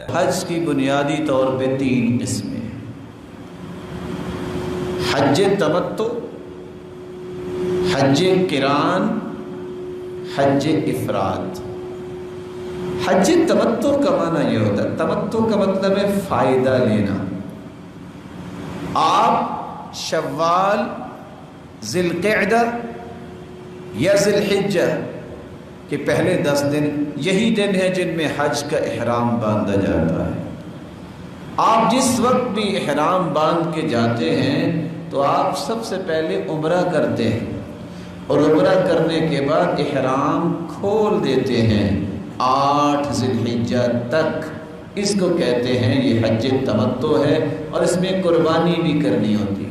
حج کی بنیادی طور پہ 3 قسمیں: حج تمتع، حج قران، حج افراد۔ حج تمتع کا معنی یہ ہوتا ہے، تمتع کا مطلب ہے فائدہ لینا۔ آپ شوال، ذی القعدہ یا ذی الحجہ کہ پہلے 10 دن یہی دن ہیں جن میں حج کا احرام باندھا جاتا ہے۔ آپ جس وقت بھی احرام باندھ کے جاتے ہیں تو آپ سب سے پہلے عمرہ کرتے ہیں، اور عمرہ کرنے کے بعد احرام کھول دیتے ہیں 8 ذی الحجہ تک۔ اس کو کہتے ہیں یہ حج تمتع ہے، اور اس میں قربانی بھی کرنی ہوتی ہے۔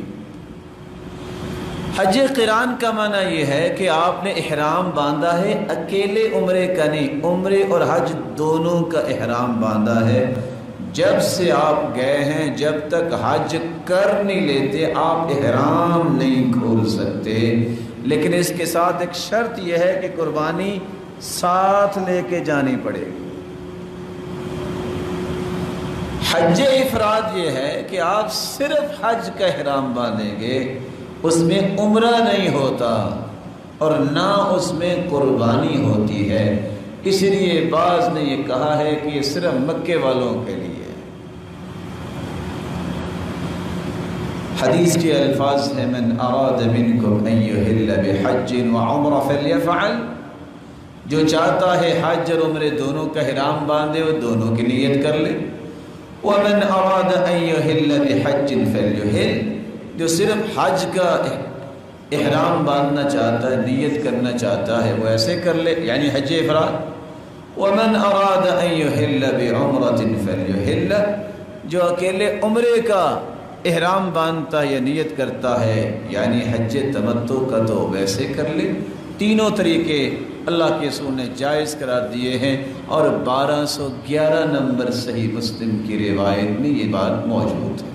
حج قران کا معنی یہ ہے کہ آپ نے احرام باندھا ہے، اکیلے عمرے کا نہیں، عمرے اور حج دونوں کا احرام باندھا ہے۔ جب سے آپ گئے ہیں جب تک حج کر نہیں لیتے آپ احرام نہیں کھول سکتے، لیکن اس کے ساتھ ایک شرط یہ ہے کہ قربانی ساتھ لے کے جانی پڑے گی۔ حج افراد یہ ہے کہ آپ صرف حج کا احرام باندھیں گے، اس میں عمرہ نہیں ہوتا اور نہ اس میں قربانی ہوتی ہے۔ اس لیے بعض نے یہ کہا ہے کہ یہ صرف مکے والوں کے لیے ہے۔ حدیث کے الفاظ ہیں: من اراد منکم ان یحل بحج وعمرہ فلیفعل، جو چاہتا ہے حج اور عمرے دونوں کا احرام باندھے وہ دونوں کی نیت کر لے۔ ومن اراد ان یحل بحج فلیحل، جو صرف حج کا احرام باندھنا چاہتا ہے، نیت کرنا چاہتا ہے، وہ ایسے کر لے، یعنی حج افراد۔ ومن اراد ان یحل بعمرۃ فلیحل، جو اکیلے عمرے کا احرام باندھتا ہے یا نیت کرتا ہے یعنی حج تمتع کا تو ویسے کر لے۔ تینوں طریقے اللہ کے رسول نے جائز قرار دیے ہیں، اور 1211 نمبر صحیح مسلم کی روایت میں یہ بات موجود ہے۔